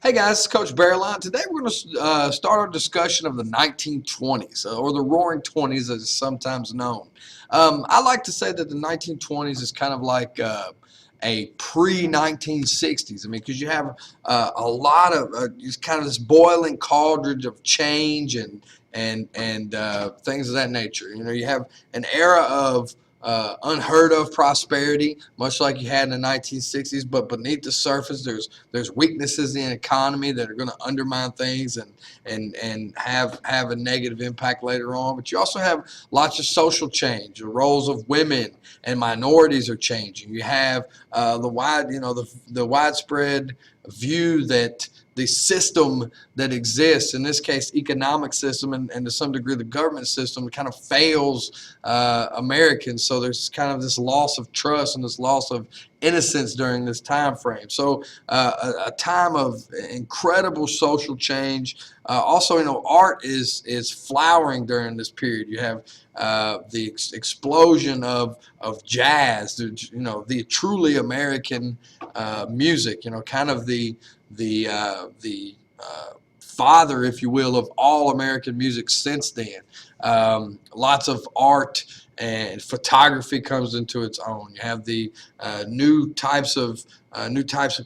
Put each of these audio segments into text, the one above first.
Hey guys, it's Coach Bearline. Today we're going to start our discussion of the 1920s, or the Roaring Twenties as it's sometimes known. I like to say that the 1920s is kind of like a pre-1960s. I mean, because you have a lot of just kind of this boiling cauldron of change and things of that nature. You know, you have an era of unheard of prosperity, much like you had in the 1960s. But beneath the surface, there's weaknesses in the economy that are going to undermine things and have a negative impact later on. But you also have lots of social change. The roles of women and minorities are changing. You have the widespread view that the system that exists, in this case economic system and to some degree the government system, kind of fails Americans. So there's kind of this loss of trust and this loss of innocence during this time frame. So a time of incredible social change. Also, art is flowering during this period. You have the explosion of jazz, the truly American music. Kind of the father, if you will, of all American music since then. Lots of art and photography comes into its own. You have the new types of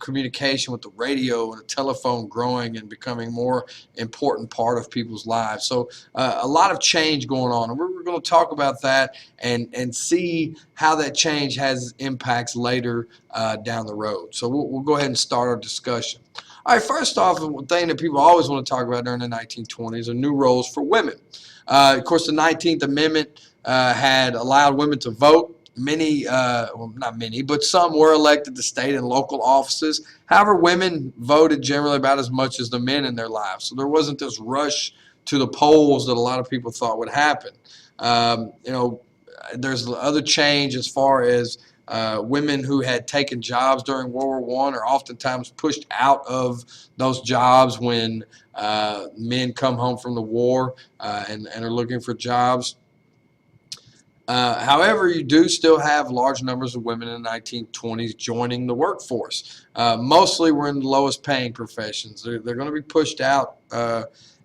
communication with the radio and the telephone growing and becoming more important part of people's lives. So a lot of change going on, and we're going to talk about that and see how that change has impacts later down the road. So we'll go ahead and start our discussion. All right, first off, the thing that people always want to talk about during the 1920s are new roles for women. Of course, the 19th Amendment had allowed women to vote. Many, well, not many, but some were elected to state and local offices. However, women voted generally about as much as the men in their lives. So there wasn't this rush to the polls that a lot of people thought would happen. There's other change as far as women who had taken jobs during World War I are oftentimes pushed out of those jobs when men come home from the war and are looking for jobs. However, you do still have large numbers of women in the 1920s joining the workforce. Mostly were in the lowest paying professions. They're going to be pushed out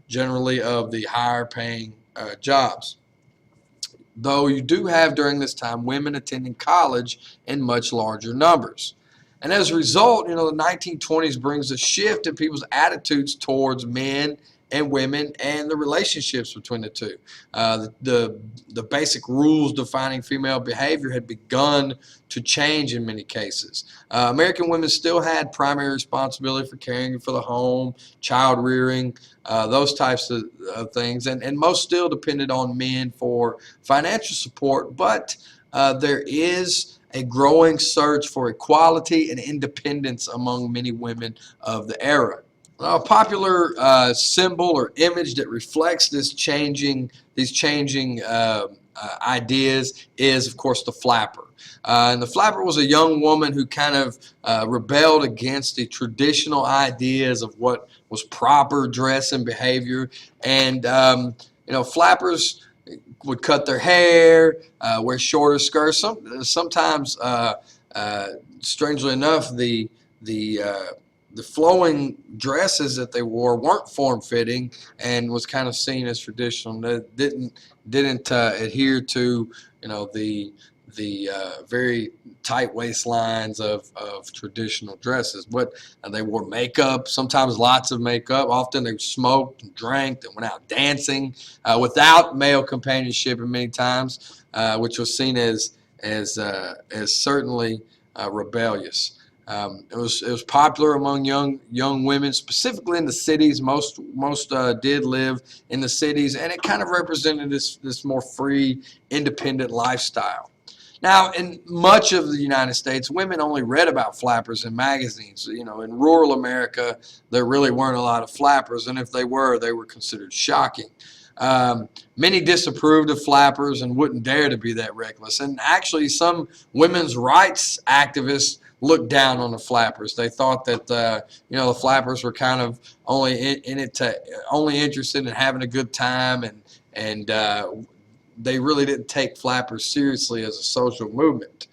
generally of the higher paying jobs. Though you do have during this time women attending college in much larger numbers. And as a result, the 1920s brings a shift in people's attitudes towards men and women and the relationships between the two. The basic rules defining female behavior had begun to change in many cases. American women still had primary responsibility for caring for the home, child rearing, those types of things, and most still depended on men for financial support, but there is a growing search for equality and independence among many women of the era. A popular symbol or image that reflects these changing ideas is, of course, the flapper. And the flapper was a young woman who kind of rebelled against the traditional ideas of what was proper dress and behavior. And, flappers would cut their hair, wear shorter skirts. Sometimes, strangely enough, the flowing dresses that they wore weren't form-fitting and was kind of seen as traditional. They didn't adhere to the very tight waistlines of traditional dresses. But they wore makeup, sometimes lots of makeup. Often they smoked and drank and went out dancing without male companionship, and many times, which was seen as certainly rebellious. It was popular among young women, specifically in the cities. Most did live in the cities, and it kind of represented this more free, independent lifestyle. Now, in much of the United States, women only read about flappers in magazines. In rural America, there really weren't a lot of flappers, and if they were considered shocking. Many disapproved of flappers and wouldn't dare to be that reckless. And actually, some women's rights activists looked down on the flappers. They thought that the flappers were kind of only only interested in having a good time, and they really didn't take flappers seriously as a social movement.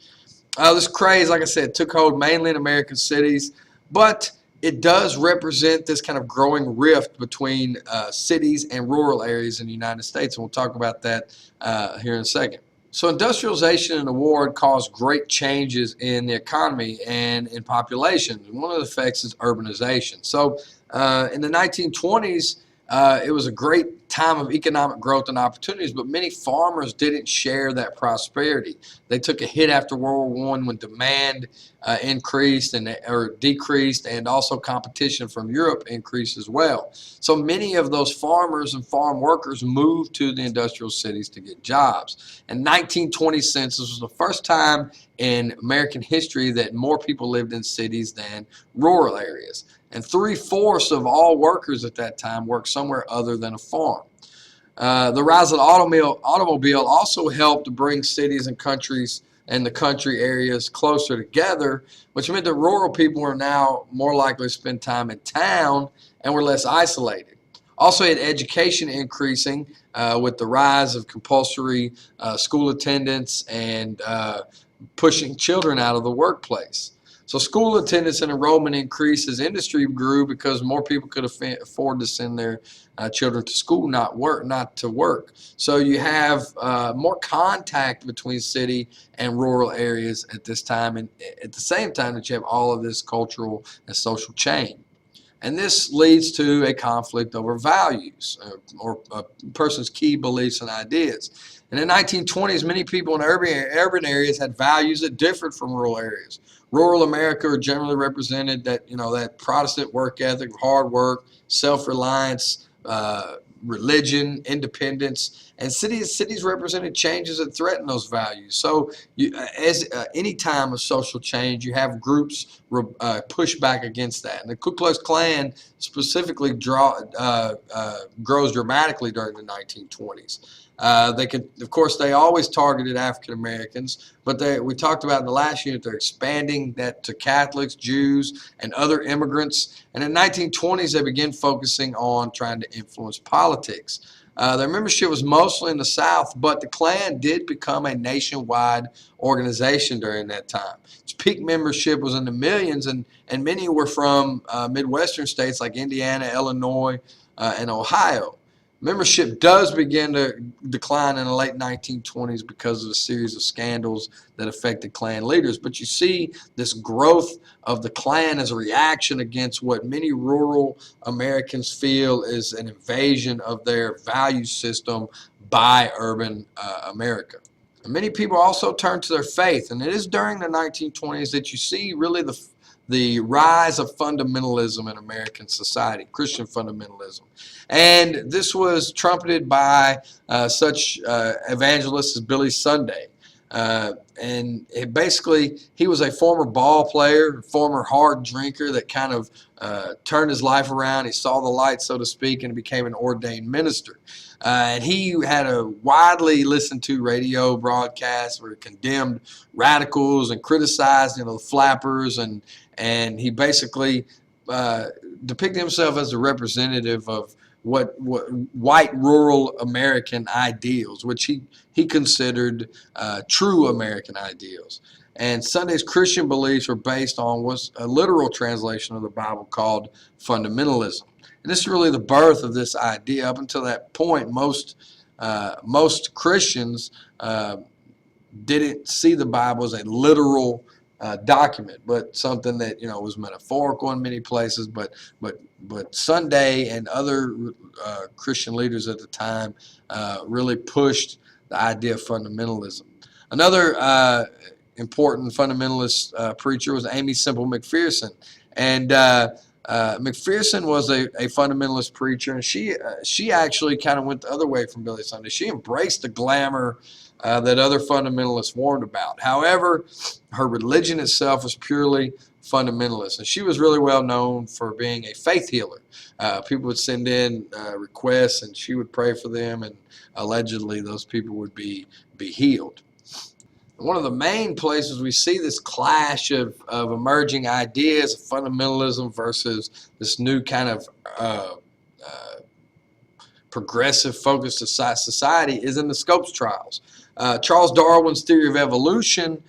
This craze, like I said, took hold mainly in American cities, but it does represent this kind of growing rift between cities and rural areas in the United States, and we'll talk about that here in a second. So industrialization and the war caused great changes in the economy and in population. One of the effects is urbanization. So in the 1920s, it was a great time of economic growth and opportunities, but many farmers didn't share that prosperity. They took a hit after World War I when demand increased or decreased, and also competition from Europe increased as well. So many of those farmers and farm workers moved to the industrial cities to get jobs. And 1920 census was the first time in American history that more people lived in cities than rural areas. And 3/4 of all workers at that time worked somewhere other than a farm. The rise of the automobile also helped to bring cities and countries and the country areas closer together, which meant that rural people were now more likely to spend time in town and were less isolated. Also, had education increasing with the rise of compulsory school attendance and pushing children out of the workplace. So school attendance and enrollment increased as industry grew because more people could afford to send their children to school, not to work. So you have more contact between city and rural areas at this time, and at the same time that you have all of this cultural and social change. And this leads to a conflict over values or a person's key beliefs and ideas. In the 1920s, many people in urban areas had values that differed from rural areas. Rural America are generally represented that Protestant work ethic, hard work, self-reliance, religion, independence, and cities represented changes that threaten those values. So, as any time of social change, you have groups push back against that. And the Ku Klux Klan specifically grows dramatically during the 1920s. Of course, they always targeted African Americans, but we talked about in the last unit, they're expanding that to Catholics, Jews, and other immigrants. And in the 1920s, they began focusing on trying to influence politics. Their membership was mostly in the South, but the Klan did become a nationwide organization during that time. Its peak membership was in the millions, and many were from Midwestern states like Indiana, Illinois, and Ohio. Membership does begin to decline in the late 1920s because of a series of scandals that affected Klan leaders. But you see this growth of the Klan as a reaction against what many rural Americans feel is an invasion of their value system by urban America. And many people also turn to their faith, and it is during the 1920s that you see really the rise of fundamentalism in American society, Christian fundamentalism. And this was trumpeted by such evangelists as Billy Sunday. And he was a former ball player, former hard drinker that kind of turned his life around. He saw the light, so to speak, and became an ordained minister. And he had a widely listened to radio broadcast where he condemned radicals and criticized, the flappers, and he basically depicted himself as a representative of what white rural American ideals, which he considered true American ideals. And Sunday's Christian beliefs were based on what's a literal translation of the Bible called fundamentalism. And this is really the birth of this idea. Up until that point, most Christians didn't see the Bible as a literal document, but something that was metaphorical in many places. But Sunday and other Christian leaders at the time really pushed the idea of fundamentalism. Another important fundamentalist preacher was Aimee Semple McPherson, and McPherson was a fundamentalist preacher, and she actually kind of went the other way from Billy Sunday. She embraced the glamour that other fundamentalists warned about. However, her religion itself was purely fundamentalist, and she was really well known for being a faith healer. People would send in requests, and she would pray for them, and allegedly those people would be healed. One of the main places we see this clash of emerging ideas of fundamentalism versus this new kind of progressive focused society is in the Scopes trials. Charles Darwin's theory of evolution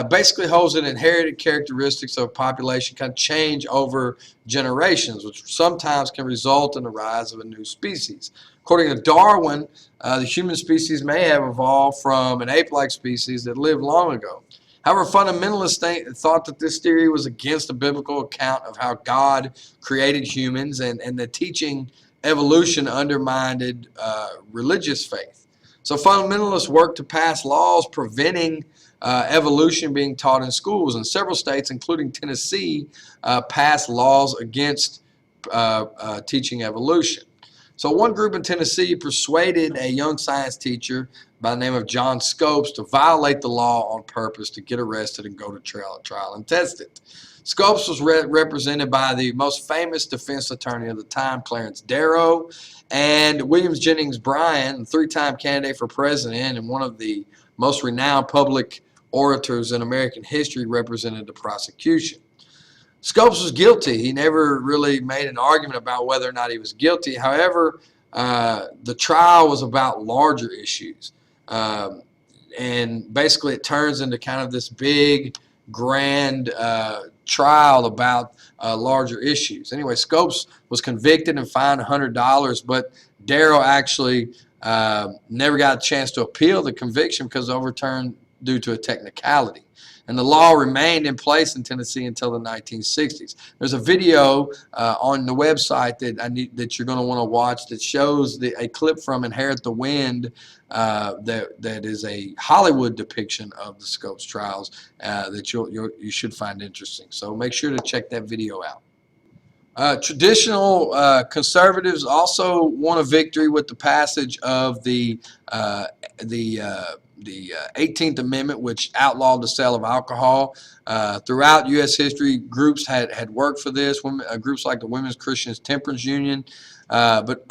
basically holds that inherited characteristics of a population can change over generations, which sometimes can result in the rise of a new species. According to Darwin, the human species may have evolved from an ape-like species that lived long ago. However, fundamentalists thought that this theory was against the biblical account of how God created humans, and the teaching evolution undermined religious faith. So fundamentalists worked to pass laws preventing evolution being taught in schools, and several states, including Tennessee, passed laws against teaching evolution. So one group in Tennessee persuaded a young science teacher by the name of John Scopes to violate the law on purpose to get arrested and go to trial and test it. Scopes was represented by the most famous defense attorney of the time, Clarence Darrow, and William Jennings Bryan, a three-time candidate for president and one of the most renowned public orators in American history, represented the prosecution. Scopes was guilty. He never really made an argument about whether or not he was guilty. However, the trial was about larger issues. And basically it turns into kind of this big, grand trial about larger issues. Anyway, Scopes was convicted and fined $100, but Darrow actually never got a chance to appeal the conviction because it was overturned due to a technicality. And the law remained in place in Tennessee until the 1960s. There's a video on the website that you're going to want to watch that shows a clip from Inherit the Wind that is a Hollywood depiction of the Scopes trials that you should find interesting. So make sure to check that video out. Traditional conservatives also won a victory with the passage of the 18th Amendment, which outlawed the sale of alcohol. Throughout U.S. history, groups had worked for this, groups like the Women's Christian Temperance Union. But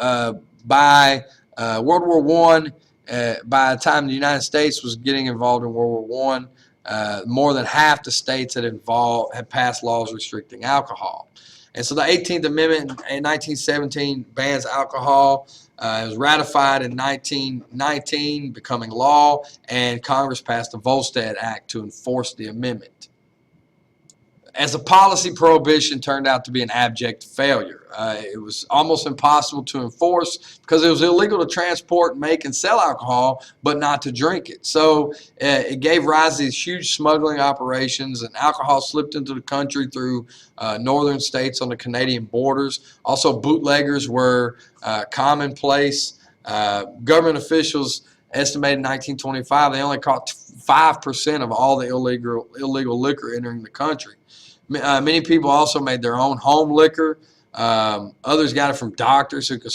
by World War I, by the time the United States was getting involved in World War I, more than half the states had passed laws restricting alcohol. And so the 18th Amendment in 1917 bans alcohol. It was ratified in 1919, becoming law, and Congress passed the Volstead Act to enforce the amendment. As a policy, prohibition turned out to be an abject failure. It was almost impossible to enforce because it was illegal to transport, make, and sell alcohol, but not to drink it. So it gave rise to these huge smuggling operations, and alcohol slipped into the country through northern states on the Canadian borders. Also, bootleggers were commonplace. Government officials estimated in 1925 they only caught 5% of all the illegal liquor entering the country. Many people also made their own home liquor. Others got it from doctors who could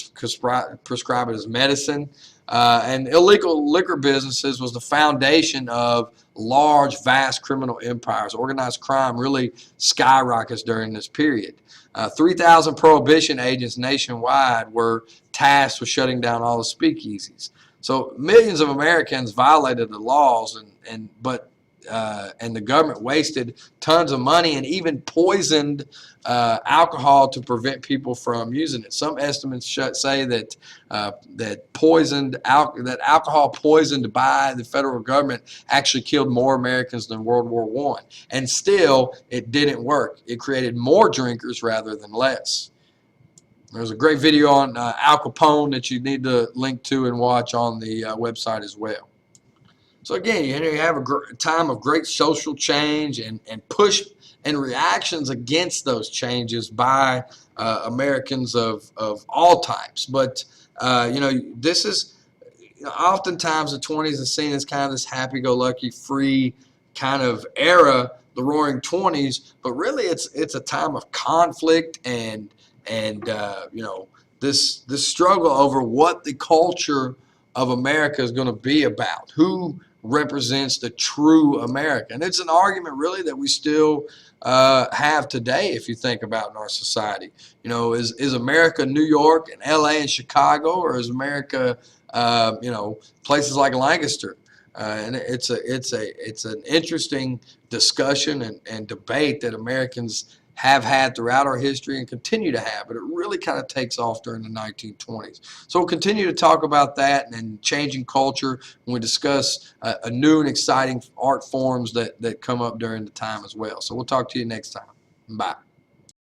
prescribe it as medicine. And illegal liquor businesses was the foundation of large, vast criminal empires. Organized crime really skyrockets during this period. 3,000 prohibition agents nationwide were tasked with shutting down all the speakeasies. So millions of Americans violated the laws, and the government wasted tons of money and even poisoned alcohol to prevent people from using it. Some estimates say that alcohol poisoned by the federal government actually killed more Americans than World War I, and still it didn't work. It created more drinkers rather than less. There's a great video on Al Capone that you need to link to and watch on the website as well. So again, you have a time of great social change and push and reactions against those changes by Americans of all types. But this is oftentimes the 20s is seen as kind of this happy-go-lucky, free kind of era, the Roaring 20s. But really, it's a time of conflict and this struggle over what the culture of America is going to be about. Who represents the true America? And it's an argument really that we still have today if you think about in our society. Is America New York and LA and Chicago, or is America places like Lancaster? And it's an interesting discussion and debate that Americans have had throughout our history and continue to have, but it really kind of takes off during the 1920s. So we'll continue to talk about that and changing culture when we discuss a new and exciting art forms that come up during the time as well. So we'll talk to you next time. Bye.